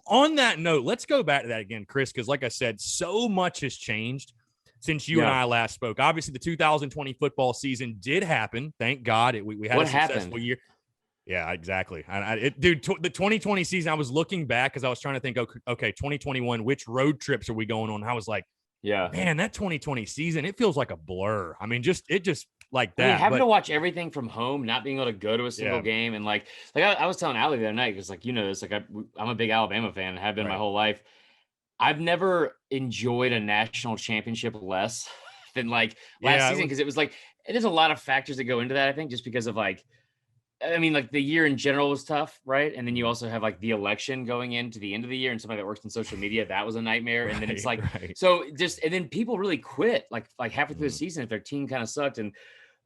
on that note, let's go back to that again, Chris, because like I said, so much has changed since you and I last spoke. Obviously, the 2020 football season did happen. Thank God. We had a successful year. Yeah, exactly. Dude, the 2020 season, I was looking back because I was trying to think, okay, 2021, which road trips are we going on? And I was like, man, that 2020 season, it feels like a blur. I mean, it just like that. I mean, having to watch everything from home, not being able to go to a single game. And like I was telling Allie the other night, because like, you know, this, like I'm a big Alabama fan and have been my whole life. I've never enjoyed a national championship less than like last season. Cause it was like, there's a lot of factors that go into that. I think just because of like, I mean, like the year in general was tough, right? And then you also have like the election going into the end of the year, and somebody that works in social media, that was a nightmare. And then it's like, so just, and then people really quit like halfway through the season if their team kind of sucked. And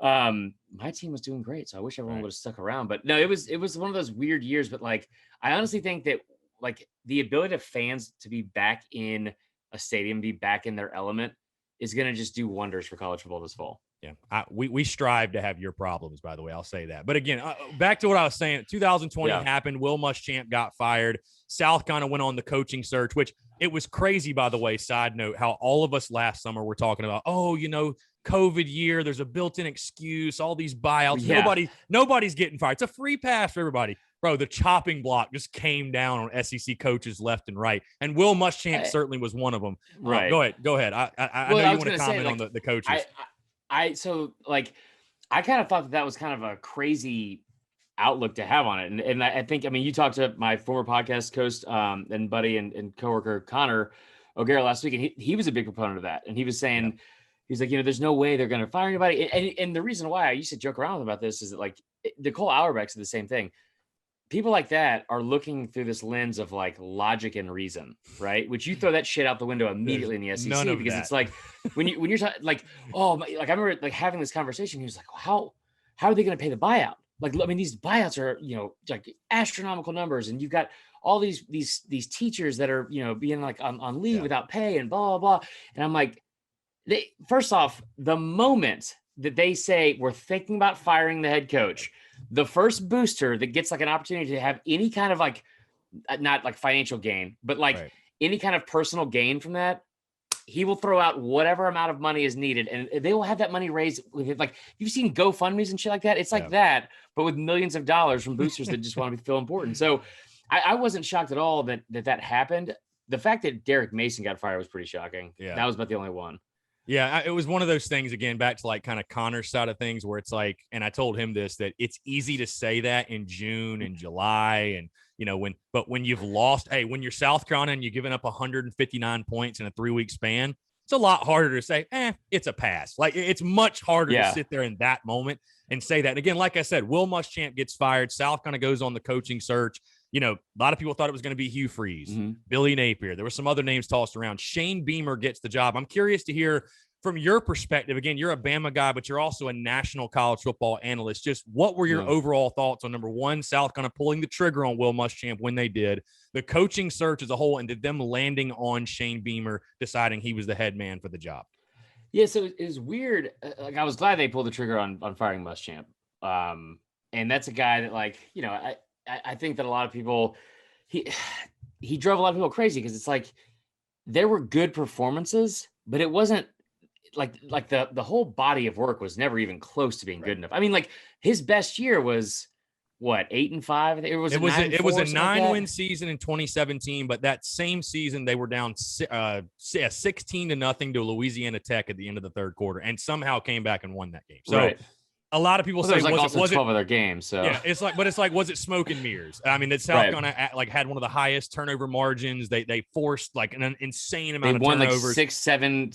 my team was doing great, so I wish everyone would have stuck around. But no, it was one of those weird years. But like, I honestly think that like the ability of fans to be back in a stadium, be back in their element, is going to just do wonders for college football this fall. Yeah, we strive to have your problems, by the way. I'll say that. But again, back to what I was saying. 2020 happened. Will Muschamp got fired. South kind of went on the coaching search, which it was crazy, by the way. Side note, how all of us last summer were talking about, COVID year, there's a built-in excuse, all these buyouts. Yeah. Nobody's getting fired. It's a free pass for everybody. Bro, the chopping block just came down on SEC coaches left and right. And Will Muschamp certainly was one of them. Right. Go ahead. I know you want to comment on the coaches. So I kind of thought that was kind of a crazy outlook to have on it. And I think, I mean, you talked to my former podcast host and buddy and coworker, Connor O'Gara, last week, and he was a big proponent of that. And he was saying, he's like, there's no way they're going to fire anybody. And the reason why I used to joke around about this is that like Nicole Auerbach said the same thing. People like that are looking through this lens of like logic and reason, right? Which you throw that shit out the window immediately in the SEC because it's like when you're talking like, like I remember like having this conversation. He was like, how are they going to pay the buyout? Like, I mean, these buyouts are, like astronomical numbers, and you've got all these teachers that are, being like on leave without pay and blah, blah, blah. And I'm like, first off, the moment that they say we're thinking about firing the head coach, the first booster that gets like an opportunity to have any kind of like, not like financial gain, but like any kind of personal gain from that, he will throw out whatever amount of money is needed, and they will have that money raised with it. Like you've seen GoFundMe's and shit like that. It's like that, but with millions of dollars from boosters that just want to feel important. So I wasn't shocked at all that happened. The fact that Derek Mason got fired was pretty shocking. Yeah. That was about the only one. Yeah, it was one of those things, again, back to like kind of Connor's side of things where it's like, and I told him this, that it's easy to say that in June and July. And, when you've lost, when you're South Carolina and you're giving up 159 points in a 3-week span, it's a lot harder to say, it's a pass. Like it's much harder to sit there in that moment and say that. And again, like I said, Will Muschamp gets fired. South kind of goes on the coaching search. A lot of people thought it was going to be Hugh Freeze, Billy Napier. There were some other names tossed around. Shane Beamer gets the job. I'm curious to hear from your perspective. Again, you're a Bama guy, but you're also a national college football analyst. Just what were your overall thoughts on, number one, South kind of pulling the trigger on Will Muschamp when they did, the coaching search as a whole, and did them landing on Shane Beamer deciding he was the head man for the job? Yeah, so it was weird. Like I was glad they pulled the trigger on firing Muschamp. And that's a guy that, like, I think that a lot of people, he drove a lot of people crazy because it's like there were good performances, but it wasn't like the whole body of work was never even close to being good enough. I mean, like his best year was what, 8-5? It was a 9-win season in 2017, but that same season they were down 16-0 to Louisiana Tech at the end of the third quarter, and somehow came back and won that game. So a lot of people say, was it 12 other games? So yeah, it's like, was it smoke and mirrors? I mean, that South Carolina like had one of the highest turnover margins. They forced like an insane amount of turnovers. They won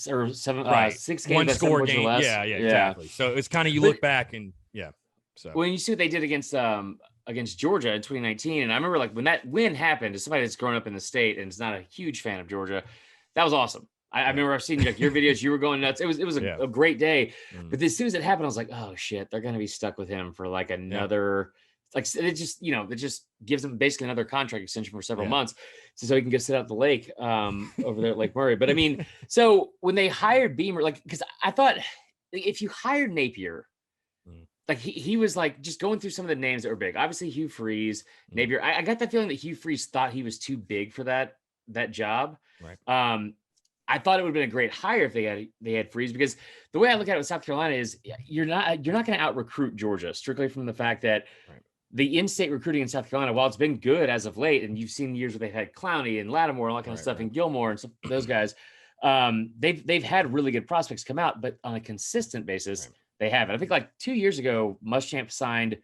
like 6 games, 1 score game. Yeah, exactly. So it's kind of, you look back and so when you see what they did against Georgia in 2019, and I remember like when that win happened, as somebody that's grown up in the state and is not a huge fan of Georgia, that was awesome. I remember I've seen like your videos, you were going nuts. It was a great day. But as soon as it happened, I was like, oh shit, they're going to be stuck with him for like another, like it just gives him basically another contract extension for several months. So he can go sit out the lake over there at Lake Murray. But I mean, so when they hired Beamer, like, cause I thought if you hired Napier, like he was like just going through some of the names that were big. Obviously, Hugh Freeze, Napier. I got that feeling that Hugh Freeze thought he was too big for that job. Right. I thought it would have been a great hire if they had Freeze, because the way I look at it with South Carolina is you're not going to out recruit Georgia strictly from the fact that the in-state recruiting in South Carolina, while it's been good as of late, and you've seen the years where they've had Clowney and Lattimore and all that kind of stuff, and Gilmore and those guys, they've had really good prospects come out, but on a consistent basis, they haven't. I think like 2 years ago, Muschamp signed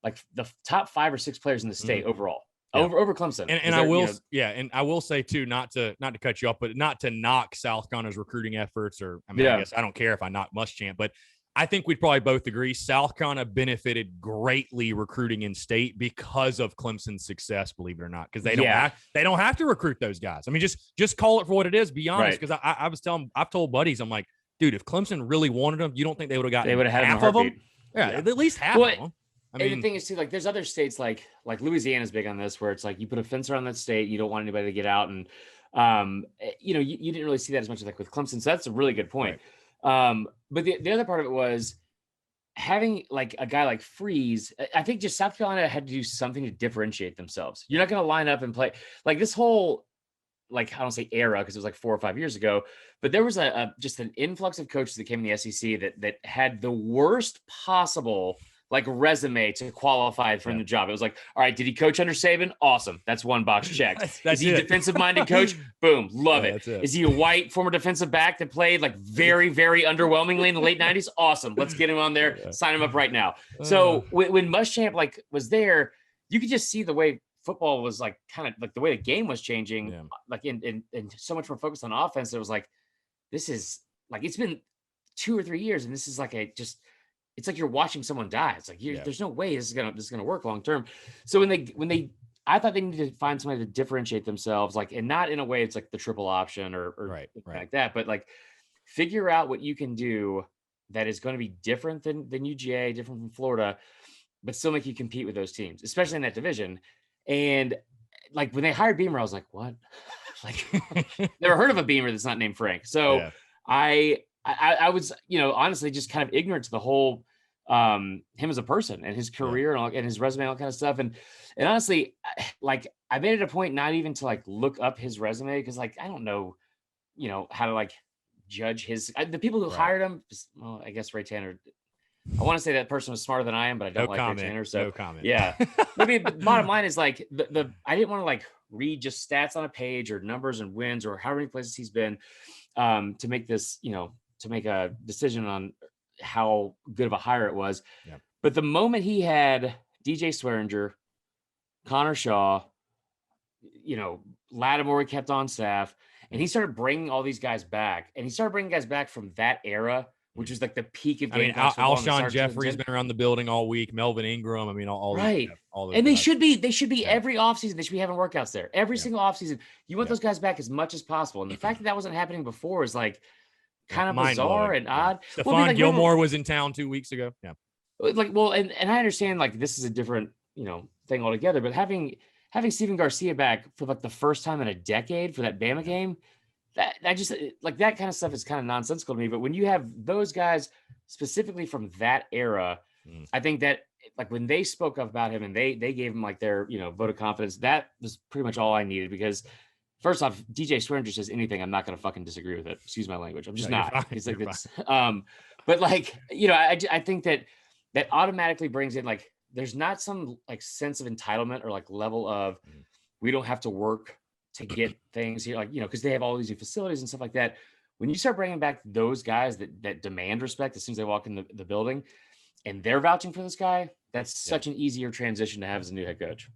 like the top 5 or 6 players in the state overall. Over Clemson. And I will, and I will say too, not to cut you off, but not to knock South Carolina's recruiting efforts, or I mean, I guess I don't care if I knock Muschamp, but I think we'd probably both agree South Carolina benefited greatly recruiting in state because of Clemson's success, believe it or not, because they don't have to recruit those guys. I mean, just call it for what it is. Be honest, because I've told buddies, I'm like, dude, if Clemson really wanted them, you don't think they would have gotten half of them? Yeah, at least half of them. I mean, and the thing is too, like there's other states like Louisiana's big on this, where it's like you put a fence around that state, you don't want anybody to get out, and you didn't really see that as much like with Clemson. So that's a really good point. But the other part of it was having like a guy like Freeze. I think just South Carolina had to do something to differentiate themselves. You're not going to line up and play like this whole, like I don't say era because it was like 4 or 5 years ago, but there was just an influx of coaches that came in the SEC that had the worst possible like resume to qualify for the job. It was like, all right, did he coach under Saban? Awesome. That's one box checked. Is he a defensive minded coach? Boom. Love it. Is he a white former defensive back that played like very, very underwhelmingly in the late 90s? Awesome. Let's get him on there. Sign him up right now. So when Muschamp like was there, you could just see the way football was like kind of like the way the game was changing, like in so much more focused on offense. It was like, this is like, it's been 2 or 3 years. And this is like it's like you're watching someone die. It's like there's no way this is gonna work long term. So when I thought they needed to find somebody to differentiate themselves, like, and not in a way it's like the triple option or like that, but like figure out what you can do that is going to be different than UGA, different from Florida, but still make you compete with those teams, especially in that division. And like when they hired Beamer, I was like, what? Like, never heard of a Beamer that's not named Frank. So I was, honestly just kind of ignorant to the whole him as a person and his career and his resume and all kind of stuff. And honestly, like I made it a point not even to like look up his resume because like I don't know, how to like judge the people who hired him. Well, I guess Ray Tanner. I want to say that person was smarter than I am, but I don't like Ray Tanner. So no comment. Yeah. Maybe the bottom line is like I didn't want to like read just stats on a page or numbers and wins or how many places he's been to make this, to make a decision on how good of a hire it was. Yep. But the moment he had DJ Swearinger, Connor Shaw, Lattimore kept on staff, and he started bringing all these guys back, and he started bringing guys back from that era, which is like the peak of game. Alshon Jeffrey's been around the building all week. Melvin Ingram. I mean, all right. All and guys. They should be every offseason. They should be having workouts there every single offseason. You want those guys back as much as possible. And the fact that wasn't happening before is like kind of bizarre and odd. Stephon Gilmore was in town 2 weeks ago. Yeah. Like, well, and I understand like this is a different, thing altogether, but having Steven Garcia back for like the first time in a decade for that Bama game, that just like that kind of stuff is kind of nonsensical to me. But when you have those guys specifically from that era, I think that like when they spoke up about him and they gave him like their, vote of confidence, that was pretty much all I needed because first off, DJ Swearinger says anything, I'm not going to fucking disagree with it. Excuse my language. I'm just not. It's like it's, but like, I think that automatically brings in like, there's not some like sense of entitlement or like level of, we don't have to work to get things here. Like, cause they have all these new facilities and stuff like that. When you start bringing back those guys that demand respect as soon as they walk in the building and they're vouching for this guy, that's such an easier transition to have as a new head coach.